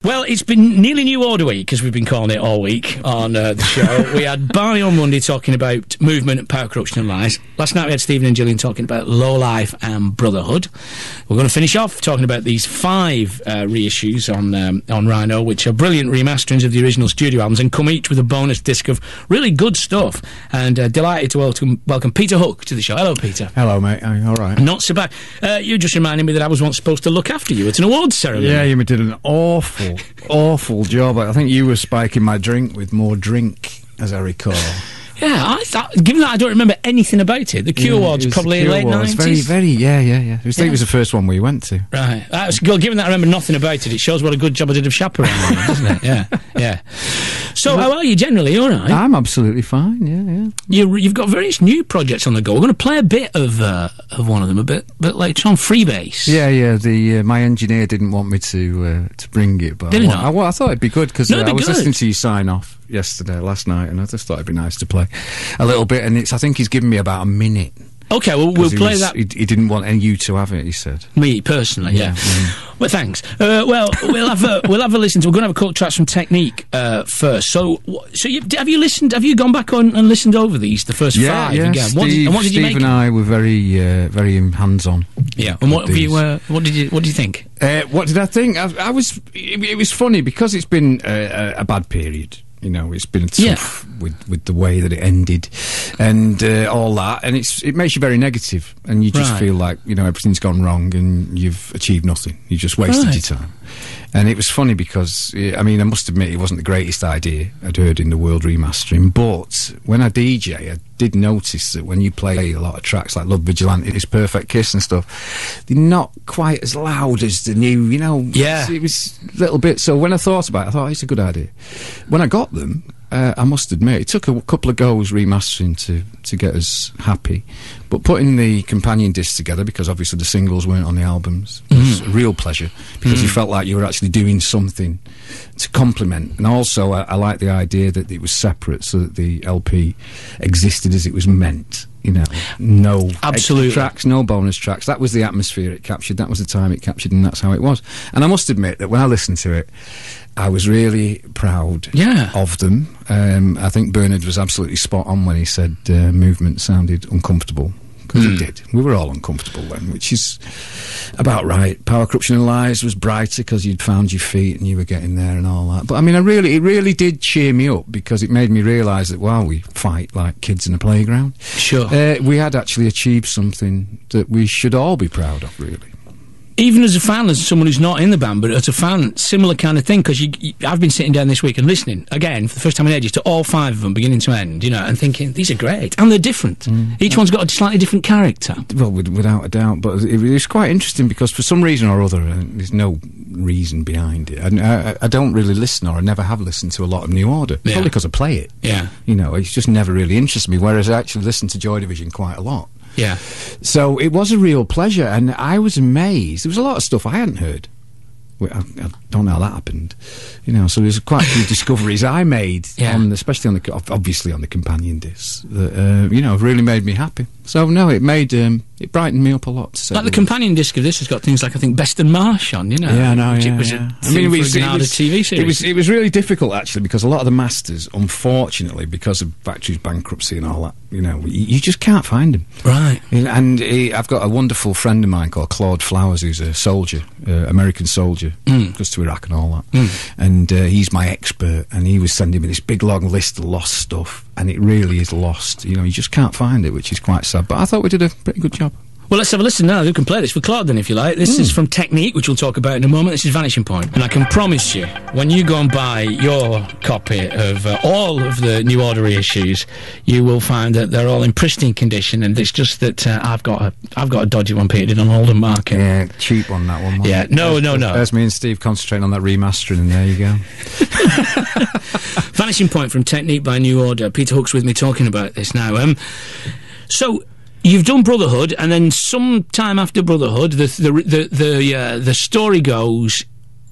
Well, it's been nearly New Order Week, as we've been calling it all week on the show. We had Barney on Monday talking about movement, power, corruption and lies. Last night we had Stephen and Gillian talking about low life and brotherhood. We're going to finish off talking about these 5 reissues on Rhino, which are brilliant remasterings of the original studio albums and come each with a bonus disc of really good stuff. And delighted to welcome Peter Hook to the show. Hello, Peter. Hello, mate. All right. Not so bad. You just reminded me that I was once supposed to look after you at an awards ceremony. Yeah, you did an awful job. I think you were spiking my drink with more drink, as I recall. Yeah, I thought, given that I don't remember anything about it, the Q Awards probably late 90s. Very, yeah. I think it was the first one we went to. Right. Given that I remember nothing about it, it shows what a good job I did of chaperoning, doesn't it? Yeah. So, how are you generally? All right? I'm absolutely fine, yeah. You've got various new projects on the go. We're going to play a bit of one of them a bit later on, Freebase. Yeah, my engineer didn't want me to bring it, but Did he not? I thought it'd be good, because I was good. listening to you sign off last night, and I just thought it'd be nice to play a little bit, and I think he's given me about a minute. Okay, well, we'll play that. He didn't want you to have it, he said. Me, personally, yeah. Well, thanks. Well, we'll have a listen to... We're going to have a couple of tracks from Technique first. So have you gone back on and listened over these, the first 5 again? Steve, what did you make? Steve and I were very hands-on. Yeah, and what did you think? What did I think? It was funny, because it's been a bad period. You know, it's been tough with the way that it ended and all that, and it makes you very negative, and you just feel like, everything's gone wrong and you've achieved nothing. You just wasted your time. And it was funny because, I must admit it wasn't the greatest idea I'd heard in the world remastering, but when I DJ, I did notice that when you play a lot of tracks like Love Vigilante, It's Perfect Kiss and stuff, they're not quite as loud as the new, Yeah. It was a little bit, so when I thought about it, I thought, it's a good idea. When I got them, I must admit, it took a couple of goes remastering to get us happy, but putting the companion discs together, because obviously the singles weren't on the albums, was a real pleasure, because you felt like you were actually doing something to complement. And also I like the idea that it was separate, so that the LP existed as it was meant. No extra tracks, no bonus tracks. That was the atmosphere it captured, that was the time it captured, and that's how it was. And I must admit that when I listened to it, I was really proud of them. I think Bernard was absolutely spot on when he said movement sounded uncomfortable, because it did. We were all uncomfortable then, which is about right. Power, Corruption and Lies was brighter because you'd found your feet and you were getting there and all that. But it really did cheer me up, because it made me realise that, wow, we fight like kids in a playground. Sure. We had actually achieved something that we should all be proud of, really. Even as a fan, as someone who's not in the band, but as a fan, similar kind of thing, because I've been sitting down this week and listening, again, for the first time in ages, to all 5 of them, beginning to end, and thinking, these are great, and they're different. Each one's got a slightly different character. Well, without a doubt, but it was quite interesting, because for some reason or other, there's no reason behind it. I don't really listen, or I never have listened to a lot of New Order, probably because I play it. Yeah. It's just never really interested me, whereas I actually listen to Joy Division quite a lot. Yeah. So it was a real pleasure, and I was amazed. There was a lot of stuff I hadn't heard. I don't know how that happened, so there's quite a few discoveries I made, especially obviously on the companion discs, that really made me happy. So no, it brightened me up a lot. Like the companion disc of this has got things like, I think, Best and Marsh on, Yeah, I know, it was a TV series. It was really difficult, actually, because a lot of the masters, unfortunately, because of Factory's bankruptcy and all that, you just can't find them. Right. And I've got a wonderful friend of mine called Claude Flowers, who's a soldier, American soldier, goes to Iraq and all that. And he's my expert, and he was sending me this big long list of lost stuff, and it really is lost. You just can't find it, which is quite sad. But I thought we did a pretty good job. Well, let's have a listen now. You can play this for Claude then, if you like. This is from Technique, which we'll talk about in a moment. This is Vanishing Point. And I can promise you, when you go and buy your copy of all of the New Order reissues, you will find that they're all in pristine condition, and it's just that I've got a dodgy one, Peter, did on Oldham Market. Yeah, cheap one, that one. Yeah, no. There's me and Steve concentrating on that remastering, and there you go. Vanishing Point from Technique by New Order. Peter Hook's with me talking about this now. So you've done Brotherhood, and then some time after Brotherhood, the story goes,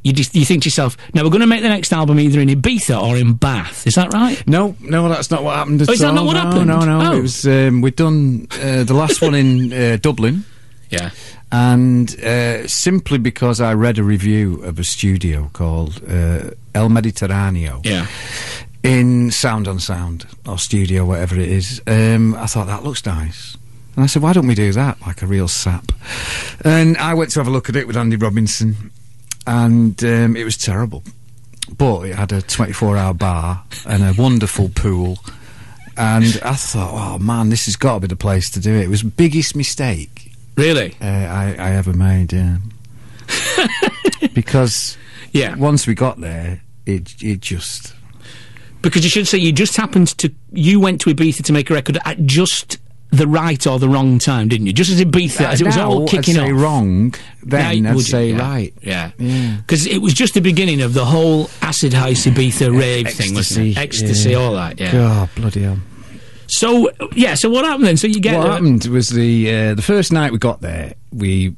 you think to yourself, now we're going to make the next album either in Ibiza or in Bath. Is that right? No, that's not what happened at all. Is that not what happened? No. It was, we'd done the last one in Dublin. Yeah. And simply because I read a review of a studio called El Mediterraneo. Yeah. In Sound on Sound, or Studio, whatever it is, I thought, that looks nice. And I said, why don't we do that, like a real sap? And I went to have a look at it with Andy Robinson, and it was terrible. But it had a 24-hour bar and a wonderful pool. And I thought, oh, man, this has got to be the place to do it. It was the biggest mistake. Really? I ever made, because once we got there, it just... Because you should say you went to Ibiza to make a record at just the right or the wrong time, didn't you? Just as Ibiza, as it was all kicking off. I'd say wrong, then I'd say right. Yeah. Because it was just the beginning of the whole acid house Ibiza rave thing, wasn't it? Ecstasy, all that, yeah. God, bloody hell. So what happened then? So you get... What happened was the first night we got there, we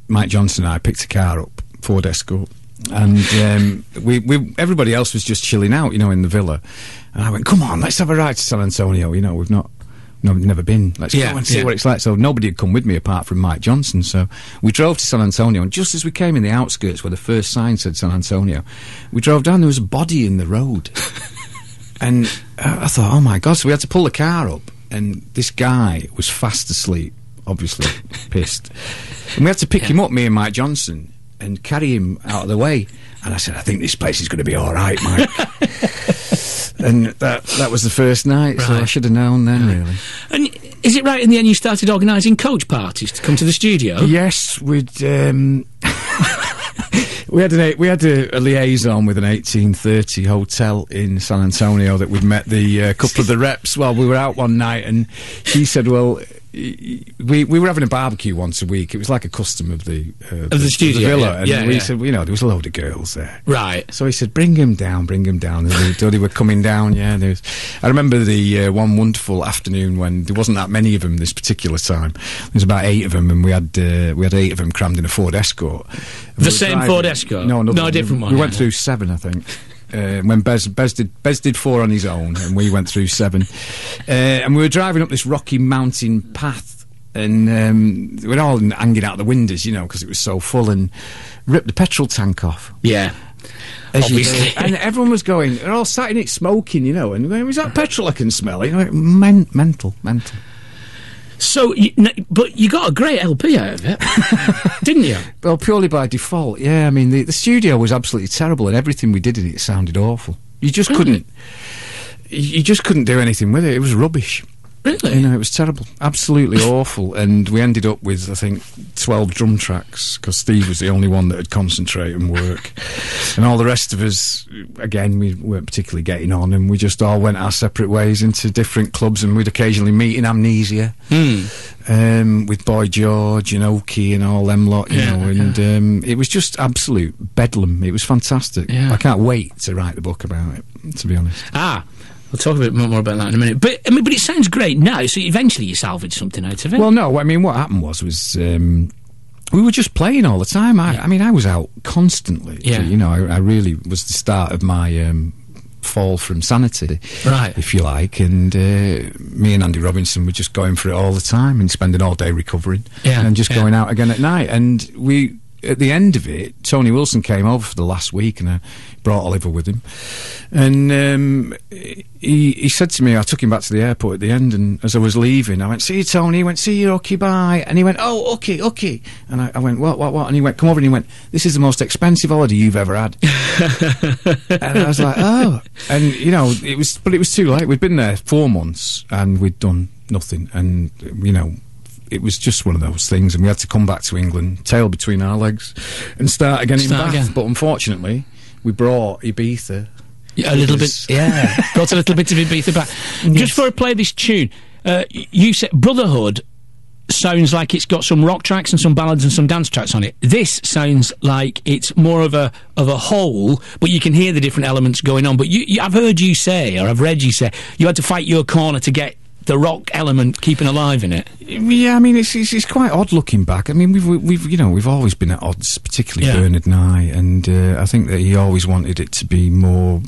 Mike Johnson and I picked a car up, Ford Escort, and we everybody else was just chilling out, in the villa. And I went, come on, let's have a ride to San Antonio. We've never been. Let's go and see what it's like. So nobody had come with me apart from Mike Johnson. So we drove to San Antonio, and just as we came in the outskirts where the first sign said San Antonio, we drove down. There was a body in the road, and I thought, oh my God! So we had to pull the car up, and this guy was fast asleep, obviously pissed, and we had to pick him up, me and Mike Johnson, and carry him out of the way. And I said, I think this place is going to be all right, Mike. And that was the first night, so I should have known then, really. And is it right in the end you started organising coach parties to come to the studio? Yes, we'd... We had a liaison with an 1830 hotel in San Antonio that we'd met the couple of the reps while we were out one night, and she said, well... We were having a barbecue once a week. It was like a custom of the studio, the villa, and we said, there was a load of girls there, right? So he said, bring him down, and they were coming down. I remember the one wonderful afternoon when there wasn't that many of them this particular time. There was about 8 of them, and we had 8 of them crammed in a Ford Escort. The same Ford Escort? No, a different one. We went through 7, I think. When Bez did 4 on his own, and we went through 7, and we were driving up this rocky mountain path, and we were all hanging out the windows, because it was so full, and ripped the petrol tank off. Yeah, obviously. And everyone was going, they're all sat in it smoking, and going, is that petrol I can smell? Mental. So, but you got a great LP out of it, didn't you? Well, purely by default, yeah. I mean, the studio was absolutely terrible, and everything we did in it sounded awful. You just couldn't do anything with it. It was rubbish. Really? It was terrible. Absolutely awful. And we ended up with, I think, 12 drum tracks, because Steve was the only one that would concentrate and work. And all the rest of us, again, we weren't particularly getting on, and we just all went our separate ways into different clubs, and we'd occasionally meet in Amnesia with Boy George and Hooky and all them lot, and it was just absolute bedlam. It was fantastic. I can't wait to write the book about it, to be honest. We'll talk a bit more about that in a minute. But it sounds great now, so eventually you salvaged something out of it. Well, no, I mean, what happened was we were just playing all the time. I mean, I was out constantly. Yeah. I really was the start of my fall from sanity, right, if you like. And me and Andy Robinson were just going for it all the time and spending all day recovering, and just going out again at night. And at the end of it, Tony Wilson came over for the last week, and I brought Oliver with him. And he said to me, I took him back to the airport at the end, and as I was leaving, I went, see you, Tony. He went, see you, Hooky, bye. And he went, oh, Hooky. And I went, what? And he went, come over, and he went, this is the most expensive holiday you've ever had. And I was like, oh. And, it was too late. We'd been there 4 months, and we'd done nothing. And, it was just one of those things, and we had to come back to England, tail between our legs, and start again in Bath. But unfortunately, we brought Ibiza. A little bit, brought a little bit of Ibiza back. Yes. Just before I play this tune, you said Brotherhood sounds like it's got some rock tracks and some ballads and some dance tracks on it. This sounds like it's more of a whole, but you can hear the different elements going on. But I've heard you say, or I've read you say, you had to fight your corner to get the rock element keeping alive in it. Yeah, I mean, it's quite odd looking back. I mean, we've always been at odds, particularly Bernard and I, and I think that he always wanted it to be more,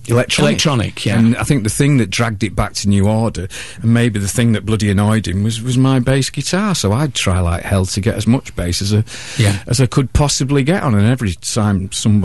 electronic, yeah. And I think the thing that dragged it back to New Order, and maybe the thing that bloody annoyed him, was my bass guitar. So I'd try like hell to get as much bass as I could possibly get on, and every time